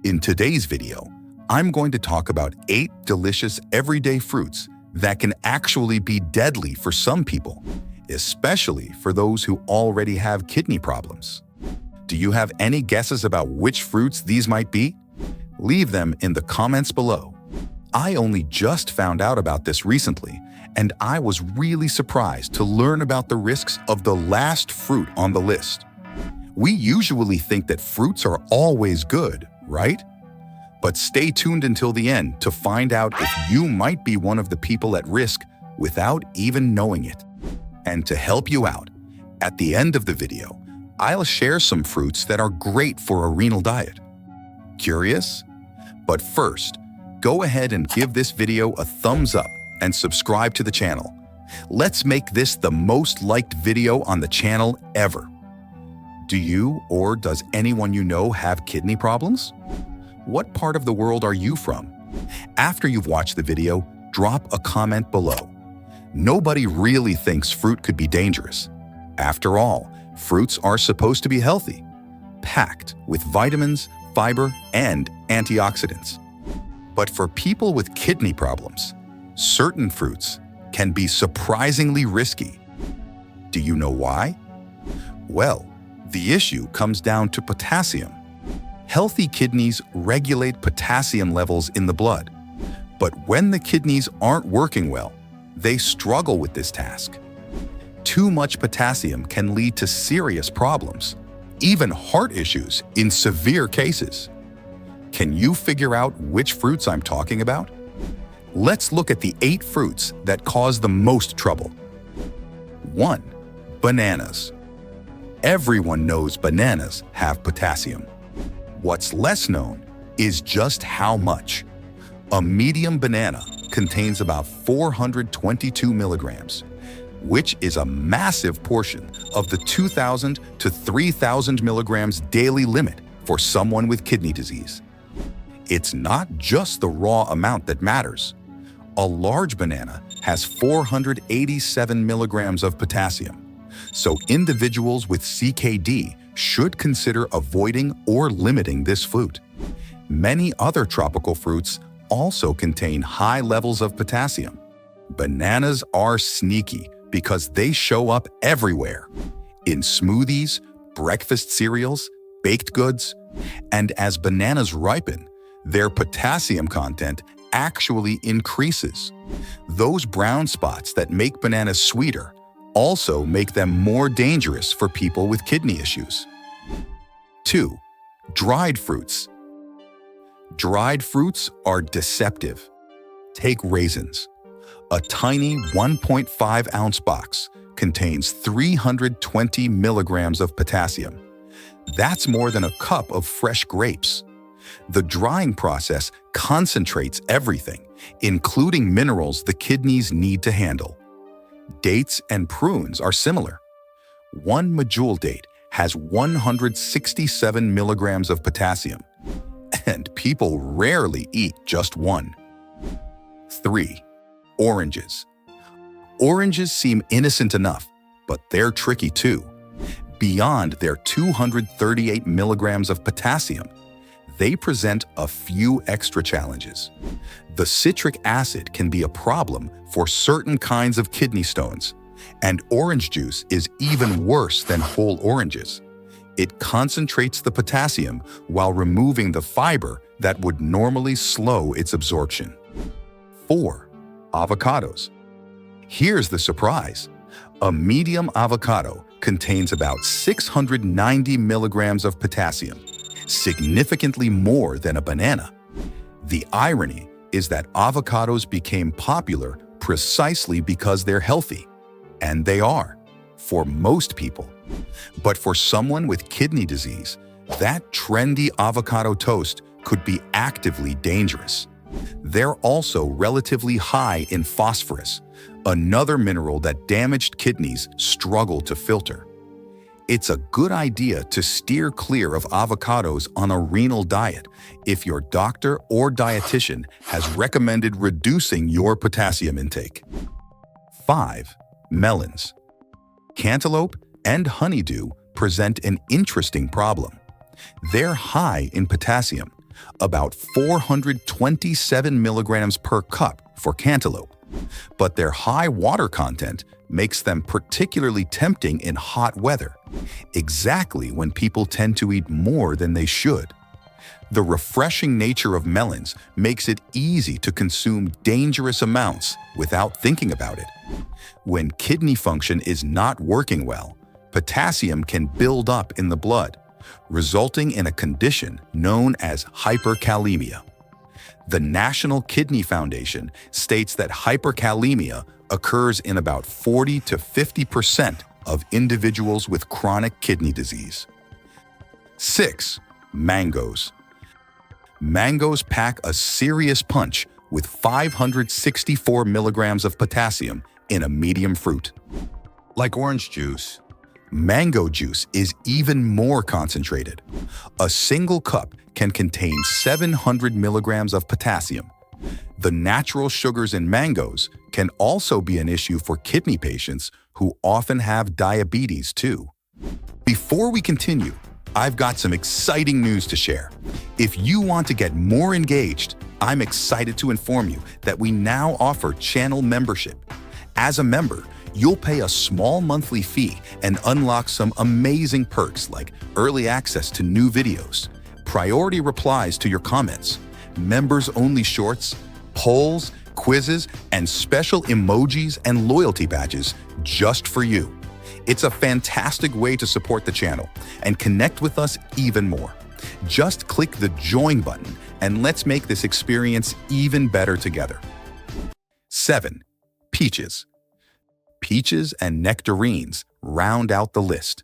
In today's video, I'm going to talk about 8 delicious everyday fruits that can actually be deadly for some people, especially for those who already have kidney problems. Do you have any guesses about which fruits these might be? Leave them in the comments below. I only just found out about this recently, and I was really surprised to learn about the risks of the last fruit on the list. We usually think that fruits are always good, right? But stay tuned until the end to find out if you might be one of the people at risk without even knowing it. And to help you out, at the end of the video, I'll share some fruits that are great for a renal diet. Curious? But first, go ahead and give this video a thumbs up and subscribe to the channel. Let's make this the most liked video on the channel ever. Do you or does anyone you know have kidney problems? What part of the world are you from? After you've watched the video, drop a comment below. Nobody really thinks fruit could be dangerous. After all, fruits are supposed to be healthy, packed with vitamins, fiber, and antioxidants. But for people with kidney problems, certain fruits can be surprisingly risky. Do you know why? Well, the issue comes down to potassium. Healthy kidneys regulate potassium levels in the blood, but when the kidneys aren't working well, they struggle with this task. Too much potassium can lead to serious problems, even heart issues in severe cases. Can you figure out which fruits I'm talking about? Let's look at the 8 fruits that cause the most trouble. 1. Bananas. Everyone knows bananas have potassium. What's less known is just how much. A medium banana contains about 422 milligrams, which is a massive portion of the 2,000 to 3,000 milligrams daily limit for someone with kidney disease. It's not just the raw amount that matters. A large banana has 487 milligrams of potassium, so individuals with CKD should consider avoiding or limiting this fruit. Many other tropical fruits also contain high levels of potassium. Bananas are sneaky because they show up everywhere, in smoothies, breakfast cereals, baked goods, and as bananas ripen, their potassium content actually increases. Those brown spots that make bananas sweeter also make them more dangerous for people with kidney issues. 2. Dried fruits. Dried fruits are deceptive. Take raisins. A tiny 1.5-ounce box contains 320 milligrams of potassium. That's more than a cup of fresh grapes. The drying process concentrates everything, including minerals the kidneys need to handle. Dates and prunes are similar. One medjool date has 167 milligrams of potassium, and people rarely eat just one. 3. Oranges. Oranges seem innocent enough, but they're tricky too. Beyond their 238 milligrams of potassium, they present a few extra challenges. The citric acid can be a problem for certain kinds of kidney stones, and orange juice is even worse than whole oranges. It concentrates the potassium while removing the fiber that would normally slow its absorption. 4. Avocados. Here's the surprise. A medium avocado contains about 690 milligrams of potassium, significantly more than a banana. The irony is that avocados became popular precisely because they're healthy, and they are, for most people. But for someone with kidney disease, that trendy avocado toast could be actively dangerous. They're also relatively high in phosphorus, another mineral that damaged kidneys struggle to filter. It's a good idea to steer clear of avocados on a renal diet if your doctor or dietitian has recommended reducing your potassium intake. 5. Melons. Cantaloupe and honeydew present an interesting problem. They're high in potassium, about 427 milligrams per cup for cantaloupe, but their high water content makes them particularly tempting in hot weather, exactly when people tend to eat more than they should. The refreshing nature of melons makes it easy to consume dangerous amounts without thinking about it. When kidney function is not working well, potassium can build up in the blood, resulting in a condition known as hyperkalemia. The National Kidney Foundation states that hyperkalemia occurs in about 40 to 50% of individuals with chronic kidney disease. 6. Mangoes. Mangoes pack a serious punch with 564 milligrams of potassium in a medium fruit. Like orange juice, mango juice is even more concentrated. A single cup can contain 700 milligrams of potassium. The natural sugars in mangoes can also be an issue for kidney patients who often have diabetes too. Before we continue, I've got some exciting news to share. If you want to get more engaged, I'm excited to inform you that we now offer channel membership. As a member, you'll pay a small monthly fee and unlock some amazing perks like early access to new videos, priority replies to your comments, members-only shorts, polls, quizzes, and special emojis and loyalty badges just for you. It's a fantastic way to support the channel and connect with us even more. Just click the join button and let's make this experience even better together. 7. Peaches. Peaches and nectarines round out the list.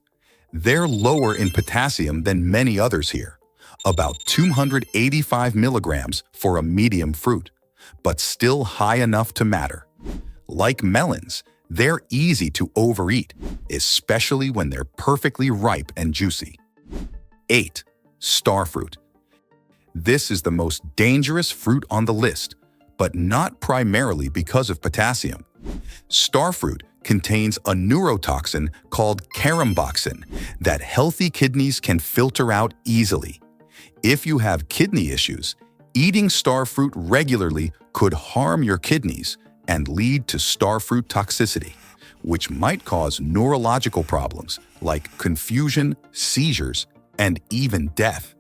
They're lower in potassium than many others here, about 285 milligrams for a medium fruit, but still high enough to matter. Like melons, they're easy to overeat, especially when they're perfectly ripe and juicy. 8. Starfruit. This is the most dangerous fruit on the list, but not primarily because of potassium. Starfruit contains a neurotoxin called caramboxin that healthy kidneys can filter out easily. If you have kidney issues, eating starfruit regularly could harm your kidneys and lead to starfruit toxicity, which might cause neurological problems like confusion, seizures, and even death.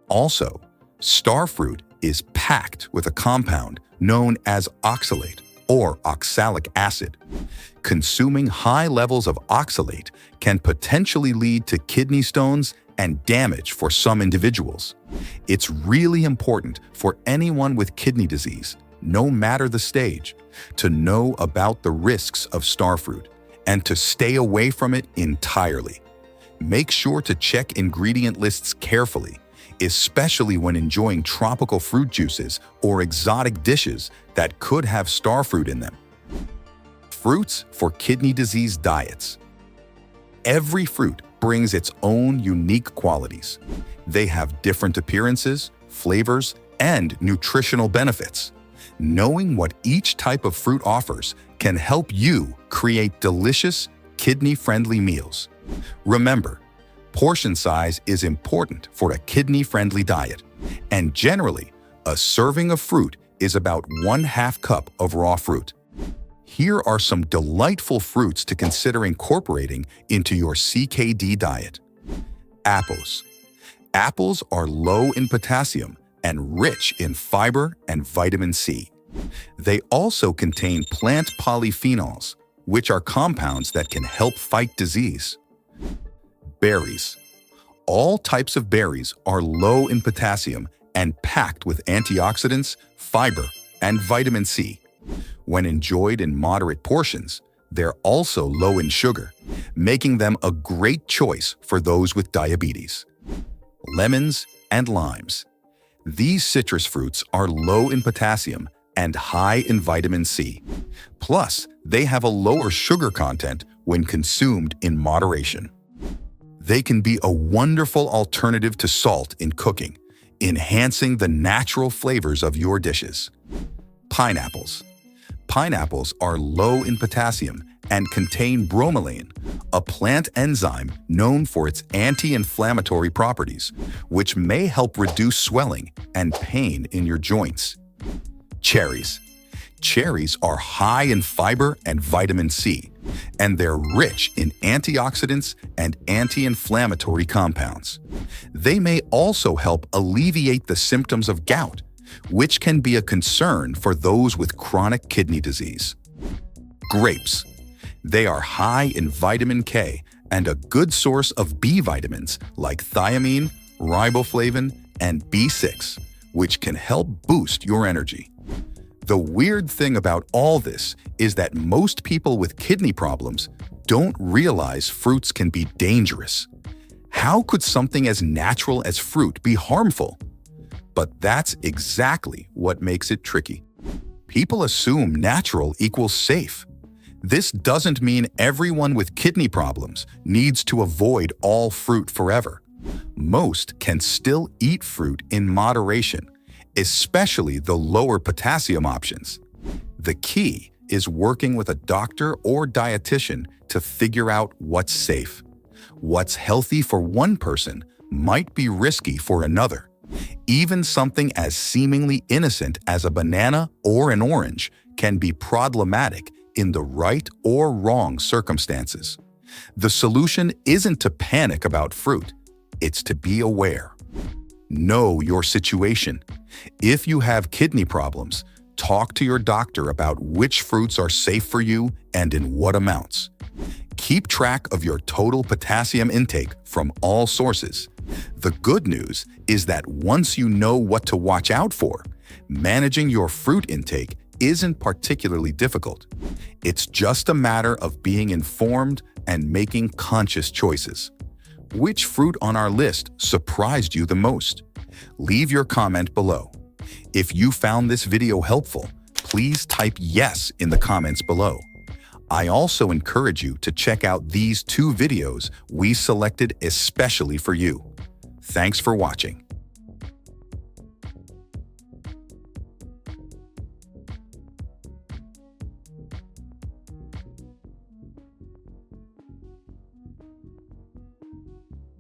Also, starfruit is packed with a compound known as oxalate or oxalic acid. Consuming high levels of oxalate can potentially lead to kidney stones and damage for some individuals. It's really important for anyone with kidney disease, no matter the stage, to know about the risks of starfruit and to stay away from it entirely. Make sure to check ingredient lists carefully, especially when enjoying tropical fruit juices or exotic dishes that could have starfruit in them. Fruits for kidney disease diets. Every fruit brings its own unique qualities. They have different appearances, flavors, and nutritional benefits. Knowing what each type of fruit offers can help you create delicious, kidney-friendly meals. Remember, portion size is important for a kidney-friendly diet, and generally, a serving of fruit is about 1/2 cup of raw fruit. Here are some delightful fruits to consider incorporating into your CKD diet. Apples. Apples are low in potassium and rich in fiber and vitamin C. They also contain plant polyphenols, which are compounds that can help fight disease. Berries. All types of berries are low in potassium and packed with antioxidants, fiber, and vitamin C. When enjoyed in moderate portions, they're also low in sugar, making them a great choice for those with diabetes. Lemons and limes. These citrus fruits are low in potassium and high in vitamin C. Plus, they have a lower sugar content when consumed in moderation. They can be a wonderful alternative to salt in cooking, enhancing the natural flavors of your dishes. Pineapples. pineapples are low in potassium and contain bromelain, a plant enzyme known for its anti-inflammatory properties, which may help reduce swelling and pain in your joints. Cherries. Cherries are high in fiber and vitamin C, and they're rich in antioxidants and anti-inflammatory compounds. They may also help alleviate the symptoms of gout, which can be a concern for those with chronic kidney disease. Grapes. They are high in vitamin K and a good source of B vitamins like thiamine, riboflavin, and B6, which can help boost your energy. The weird thing about all this is that most people with kidney problems don't realize fruits can be dangerous. How could something as natural as fruit be harmful? But that's exactly what makes it tricky. People assume natural equals safe. This doesn't mean everyone with kidney problems needs to avoid all fruit forever. Most can still eat fruit in moderation, especially the lower potassium options. The key is working with a doctor or dietitian to figure out what's safe. What's healthy for one person might be risky for another. Even something as seemingly innocent as a banana or an orange can be problematic in the right or wrong circumstances. The solution isn't to panic about fruit, it's to be aware. Know your situation. If you have kidney problems, talk to your doctor about which fruits are safe for you and in what amounts. Keep track of your total potassium intake from all sources. The good news is that once you know what to watch out for, managing your fruit intake isn't particularly difficult. It's just a matter of being informed and making conscious choices. Which fruit on our list surprised you the most? Leave your comment below. If you found this video helpful, please type yes in the comments below. I also encourage you to check out these 2 videos we selected especially for you. Thanks for watching.